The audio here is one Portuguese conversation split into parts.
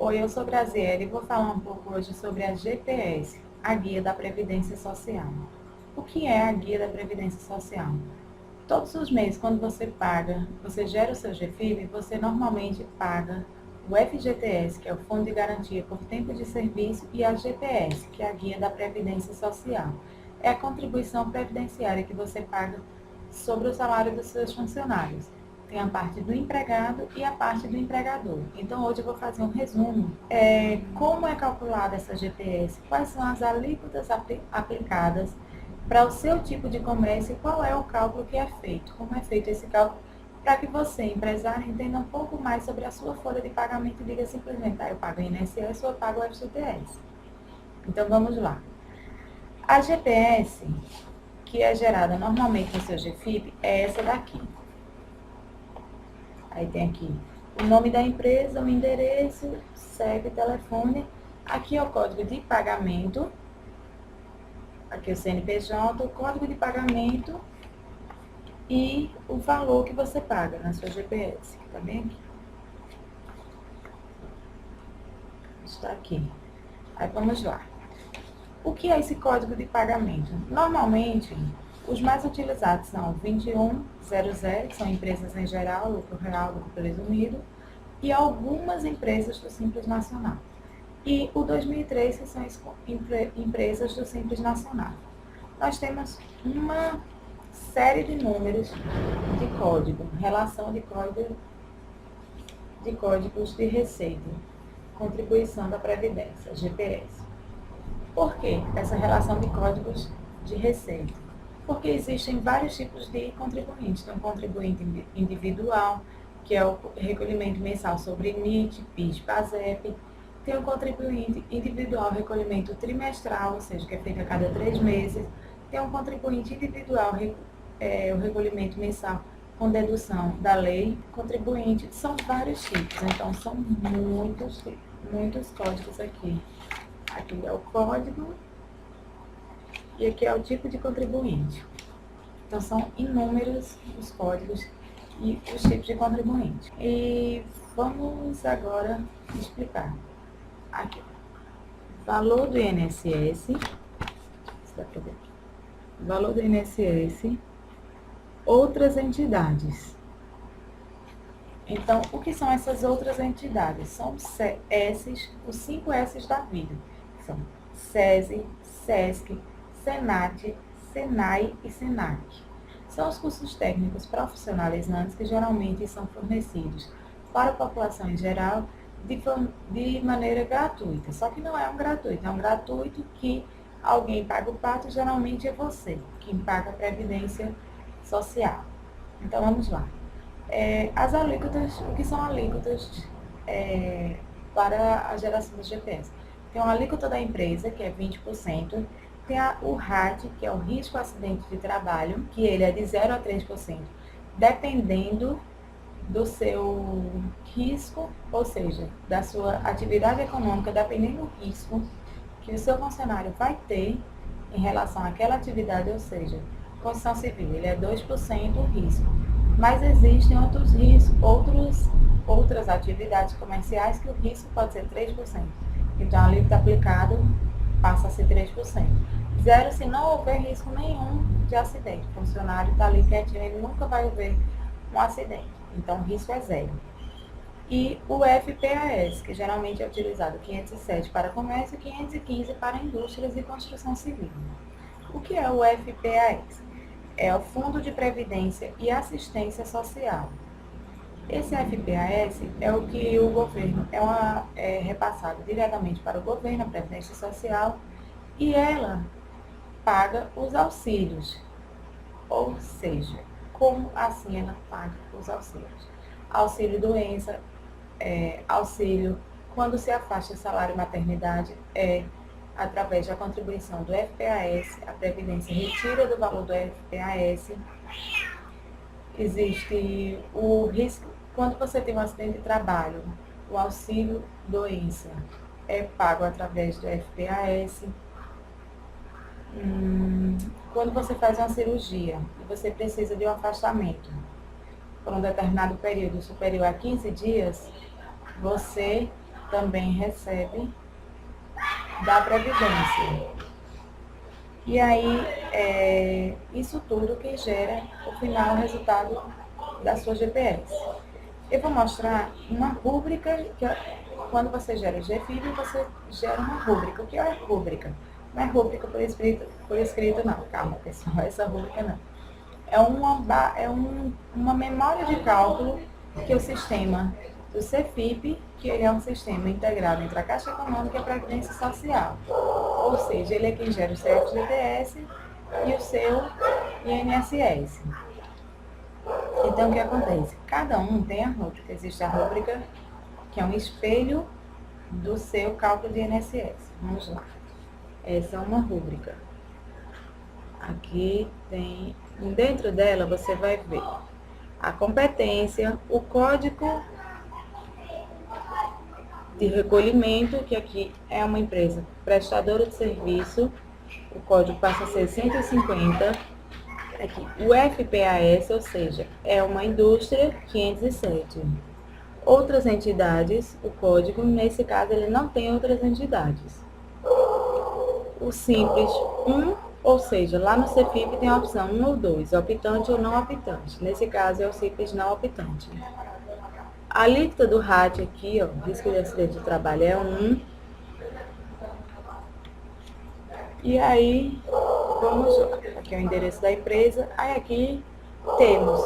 Oi, eu sou Graziele e vou falar um pouco hoje sobre a GPS, a Guia da Previdência Social. O que é a Guia da Previdência Social? Todos os meses, quando você paga, você gera o seu GFIP, você normalmente paga o FGTS, que é o Fundo de Garantia por Tempo de Serviço, e a GPS, que é a Guia da Previdência Social. É a contribuição previdenciária que você paga sobre o salário dos seus funcionários. Tem a parte do empregado e a parte do empregador. Então, hoje eu vou fazer um resumo. Como é calculada essa GPS, quais são as alíquotas aplicadas para o seu tipo de comércio e qual é o cálculo que é feito, como é feito esse cálculo, para que você, empresário, entenda um pouco mais sobre a sua folha de pagamento e diga simplesmente, eu pago o INSS ou eu pago o FGTS. Então, vamos lá. A GPS, que é gerada normalmente no seu GFIP, é essa daqui. Aí tem aqui o nome da empresa, o endereço, CEP, telefone. Aqui é o código de pagamento. Aqui o CNPJ, o código de pagamento e o valor que você paga na sua GPS, que está bem aqui. Está aqui. Aí vamos lá. O que é esse código de pagamento? Normalmente, os mais utilizados são 2100, que são empresas em geral, lucro real, lucro presumido, e algumas empresas do Simples Nacional. E o 2003, que são empresas do Simples Nacional. Nós temos uma série de números de código, relação de códigos de receita, contribuição da Previdência, GPS. Por que essa relação de códigos de receita? Porque existem vários tipos de contribuintes. Tem um contribuinte individual, que é o recolhimento mensal sobre NIT, PIS, PASEP. Tem um contribuinte individual, recolhimento trimestral, ou seja, que é feito a cada 3 meses. Tem um contribuinte individual, o recolhimento mensal com dedução da lei. Contribuinte, são vários tipos, então são muitos códigos aqui. Aqui é o código e aqui é o tipo de contribuinte. Então, são inúmeros os códigos e os tipos de contribuinte. E vamos agora explicar. Aqui, valor do INSS, dá pra ver. Valor do INSS, outras entidades. Então, o que são essas outras entidades? São os 5 S's da vida. São SESI, SESC, SENAT, SENAI e SENAC. São os cursos técnicos profissionalizantes que geralmente são fornecidos para a população em geral de maneira gratuita. Só que não é um gratuito, é um gratuito que alguém paga o pato, geralmente é você, quem paga a Previdência Social. Então, vamos lá. As alíquotas, o que são alíquotas para a geração do GPS? Tem uma alíquota da empresa, que é 20%, tem o RAT, que é o risco acidente de trabalho, que ele é de 0 a 3%, dependendo do seu risco, ou seja, da sua atividade econômica, dependendo do risco que o seu funcionário vai ter em relação àquela atividade, ou seja, construção civil, ele é 2% o risco. Mas existem outros riscos, outras atividades comerciais que o risco pode ser 3%. Então, a alíquota aplicada passa a ser 3%. Zero se não houver risco nenhum de acidente. O funcionário está ali quietinho, ele nunca vai haver um acidente. Então, o risco é zero. E o FPAS, que geralmente é utilizado 507 para comércio e 515 para indústrias e construção civil. O que é o FPAS? É o Fundo de Previdência e Assistência Social. Esse FPAS é o que o governo é repassado diretamente para o governo, a Previdência Social, e ela paga os auxílios. Ou seja, como assim ela paga os auxílios? Auxílio doença, auxílio quando se afasta o salário maternidade, através da contribuição do FPAS, a Previdência retira do valor do FPAS. Existe o risco, quando você tem um acidente de trabalho, o auxílio doença é pago através do FPAS. Quando você faz uma cirurgia e você precisa de um afastamento por um determinado período superior a 15 dias, você também recebe da Previdência. E aí, isso tudo que gera, no final, o resultado da sua GPS. Eu vou mostrar uma rúbrica, que quando você gera o GFIP, você gera uma rúbrica. O que é rúbrica? Não é rúbrica por escrito não, calma pessoal, essa rúbrica não. Uma memória de cálculo que o sistema do CFIP, que ele é um sistema integrado entre a Caixa Econômica e a Previdência Social. Ou seja, ele é quem gera o seu FGTS e o seu INSS. Então, o que acontece? Cada um tem a rúbrica. Existe a rúbrica, que é um espelho do seu cálculo de INSS. Vamos lá. Essa é uma rúbrica. Aqui tem... Dentro dela, você vai ver a competência, o código de recolhimento, que aqui é uma empresa prestadora de serviço. O código passa a ser 150. Aqui, o FPAS, ou seja, é uma indústria 507. Outras entidades, o código, nesse caso, ele não tem outras entidades. O Simples 1, ou seja, lá no CFIP tem a opção 1 ou 2, optante ou não optante. Nesse caso, é o Simples não optante. A alíquota do RAT aqui, ó, risco de acidente de trabalho, é 1. E aí, vamos lá. Aqui é o endereço da empresa. Aí aqui temos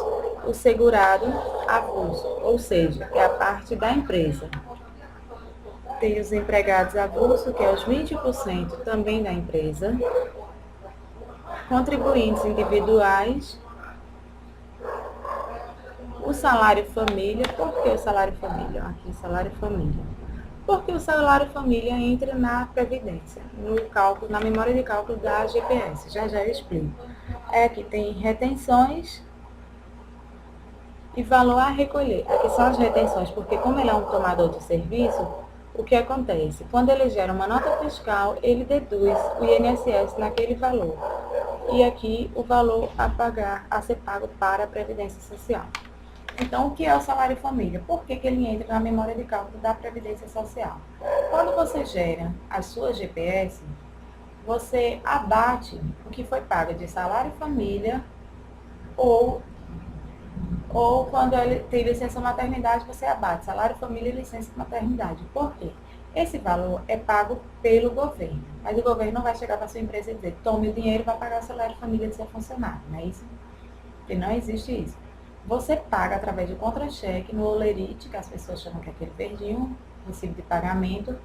o segurado avulso, ou seja, é a parte da empresa. Tem os empregados avulso, que é os 20% também da empresa. Contribuintes individuais. O salário família. Por que o salário família? Aqui, salário família. Porque o salário família entra na Previdência, no cálculo, na memória de cálculo da GPS. Já eu explico. Aqui tem retenções e valor a recolher. Aqui são as retenções, porque como ele é um tomador de serviço, o que acontece? Quando ele gera uma nota fiscal, ele deduz o INSS naquele valor. E aqui o valor a pagar, a ser pago para a Previdência Social. Então, o que é o salário família? Por que ele entra na memória de cálculo da Previdência Social? Quando você gera a sua GPS, você abate o que foi pago de salário família ou quando ele tem licença maternidade, você abate salário família e licença maternidade. Por quê? Esse valor é pago pelo governo, mas o governo não vai chegar para a sua empresa e dizer, tome o dinheiro para pagar o salário família do seu funcionário, não é isso? Porque não existe isso. Você paga através de contra-cheque no Olerite, que as pessoas chamam que é aquele verdinho, recibo de pagamento.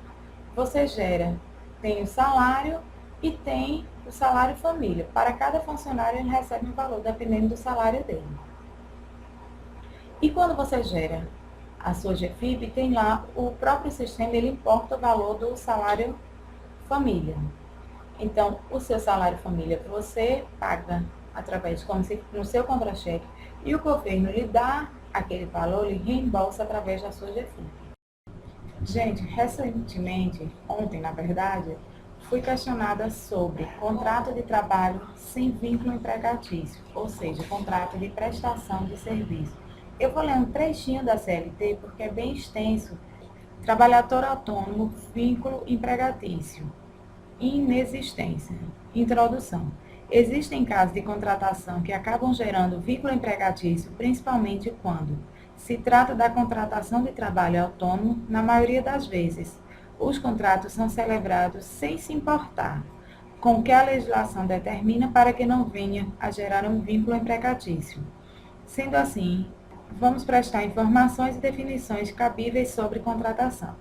Você gera, tem o salário e tem o salário família. Para cada funcionário, ele recebe um valor, dependendo do salário dele. E quando você gera a sua GFIP, tem lá o próprio sistema, ele importa o valor do salário família. Então, o seu salário família você paga através, como se no seu contra-cheque, e o governo lhe dá aquele valor, lhe reembolsa através da sua GFIP. Gente, recentemente, ontem na verdade, fui questionada sobre contrato de trabalho sem vínculo empregatício, ou seja, contrato de prestação de serviço. Eu vou ler um trechinho da CLT porque é bem extenso. Trabalhador autônomo, vínculo empregatício. Inexistência. Introdução. Existem casos de contratação que acabam gerando vínculo empregatício, principalmente quando se trata da contratação de trabalho autônomo. Na maioria das vezes, os contratos são celebrados sem se importar com o que a legislação determina para que não venha a gerar um vínculo empregatício. Sendo assim, vamos prestar informações e definições cabíveis sobre contratação.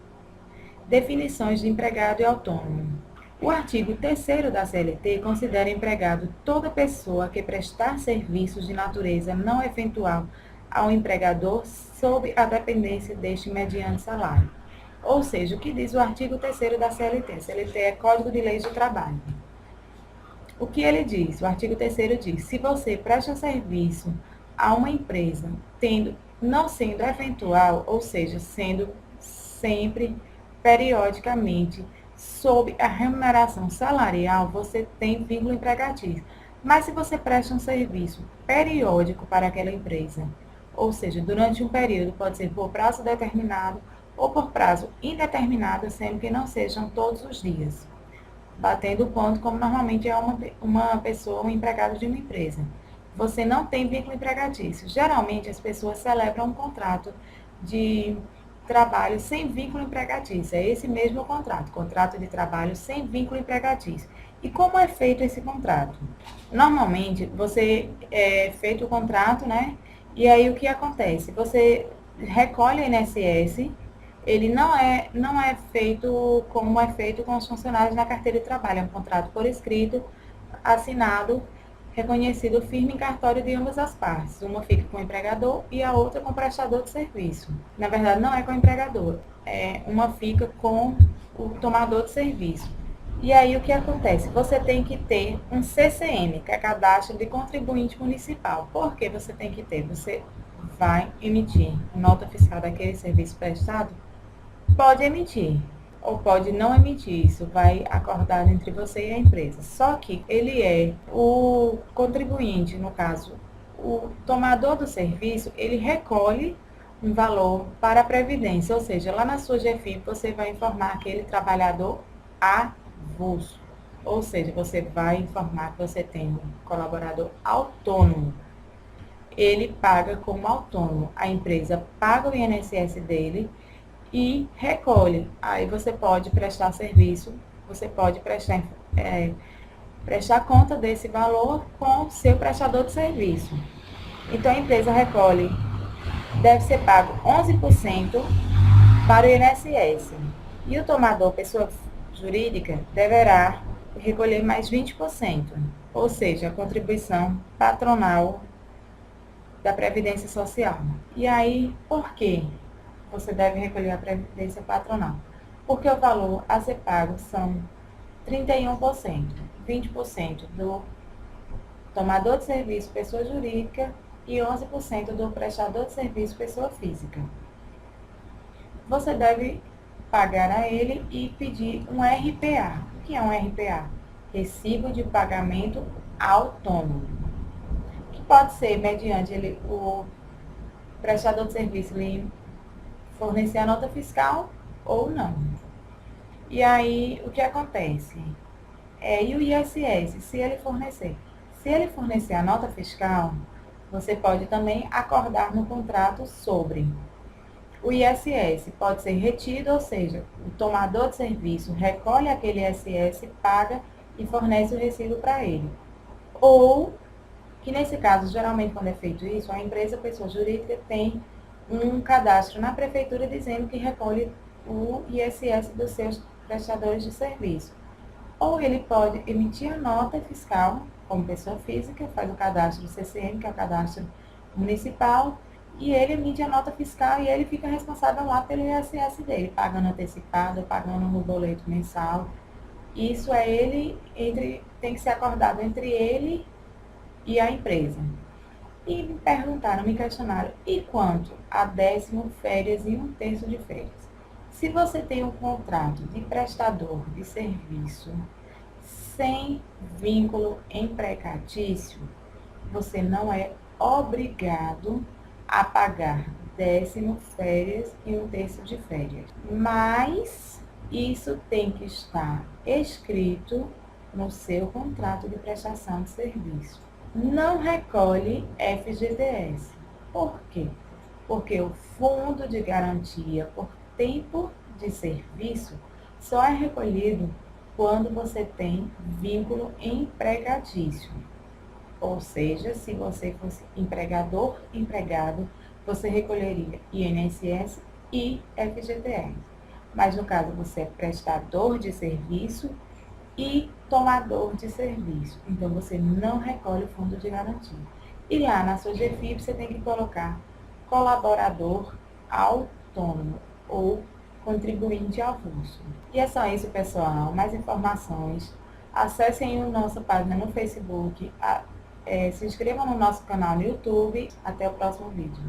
Definições de empregado e autônomo. O artigo 3º da CLT considera empregado toda pessoa que prestar serviços de natureza não eventual ao empregador sob a dependência deste mediante salário. Ou seja, o que diz o artigo 3º da CLT? CLT é Código de Leis do Trabalho. O que ele diz? O artigo 3º diz, se você presta serviço a uma empresa, não sendo eventual, ou seja, sendo sempre, periodicamente, sob a remuneração salarial, você tem vínculo empregatício. Mas se você presta um serviço periódico para aquela empresa, ou seja, durante um período, pode ser por prazo determinado ou por prazo indeterminado, sendo que não sejam todos os dias, batendo o ponto como normalmente é uma pessoa, um empregado de uma empresa. Você não tem vínculo empregatício. Geralmente as pessoas celebram um contrato de trabalho sem vínculo empregatício. É esse mesmo contrato de trabalho sem vínculo empregatício. E como é feito esse contrato? Normalmente, você é feito o contrato, né? E aí o que acontece? Você recolhe o INSS, ele não é feito como é feito com os funcionários na carteira de trabalho, é um contrato por escrito, assinado, reconhecido firme em cartório de ambas as partes. Uma fica com o empregador e a outra com o prestador de serviço. Na verdade, não é com o empregador, uma fica com o tomador de serviço. E aí o que acontece? Você tem que ter um CCM, que é Cadastro de Contribuinte Municipal. Por que você tem que ter? Você vai emitir nota fiscal daquele serviço prestado? Pode emitir ou pode não emitir, isso vai acordar entre você e a empresa. Só que ele é o contribuinte, no caso, o tomador do serviço, ele recolhe um valor para a Previdência, ou seja, lá na sua GFIP você vai informar aquele trabalhador avulso, ou seja, você vai informar que você tem um colaborador autônomo. Ele paga como autônomo, a empresa paga o INSS dele e recolhe. Aí você pode prestar serviço, você pode prestar conta desse valor com seu prestador de serviço. Então a empresa recolhe, deve ser pago 11% para o INSS. E o tomador, pessoa jurídica, deverá recolher mais 20%, ou seja, a contribuição patronal da Previdência Social. E aí, por quê? Você deve recolher a previdência patronal. Porque o valor a ser pago são 31%, 20% do tomador de serviço, pessoa jurídica, e 11% do prestador de serviço, pessoa física. Você deve pagar a ele e pedir um RPA. O que é um RPA? Recibo de Pagamento Autônomo. Que pode ser mediante o prestador de serviço fornecer a nota fiscal ou não. E aí, o que acontece? E o ISS, se ele fornecer? Se ele fornecer a nota fiscal, você pode também acordar no contrato sobre o ISS. Pode ser retido, ou seja, o tomador de serviço recolhe aquele ISS, paga e fornece o recibo para ele. Ou, que nesse caso, geralmente quando é feito isso, a empresa, a pessoa jurídica, tem um cadastro na prefeitura dizendo que recolhe o ISS dos seus prestadores de serviço. Ou ele pode emitir a nota fiscal como pessoa física, faz o cadastro do CCM, que é o cadastro municipal, e ele emite a nota fiscal e ele fica responsável lá pelo ISS dele, pagando antecipado, pagando no boleto mensal. Isso tem que ser acordado entre ele e a empresa. E me questionaram, e quanto a 10º, férias e 1/3 de férias? Se você tem um contrato de prestador de serviço sem vínculo empregatício, você não é obrigado a pagar 10º, férias e 1/3 de férias. Mas isso tem que estar escrito no seu contrato de prestação de serviço. Não recolhe FGTS. Por quê? Porque o Fundo de Garantia por Tempo de Serviço só é recolhido quando você tem vínculo empregatício. Ou seja, se você fosse empregador-empregado, você recolheria INSS e FGTS. Mas no caso, você é prestador de serviço e tomador de serviço. Então, você não recolhe o fundo de garantia. E lá na sua GFIP, você tem que colocar colaborador autônomo ou contribuinte avulso. E é só isso, pessoal. Mais informações, acessem a nossa página no Facebook, se inscrevam no nosso canal no YouTube. Até o próximo vídeo.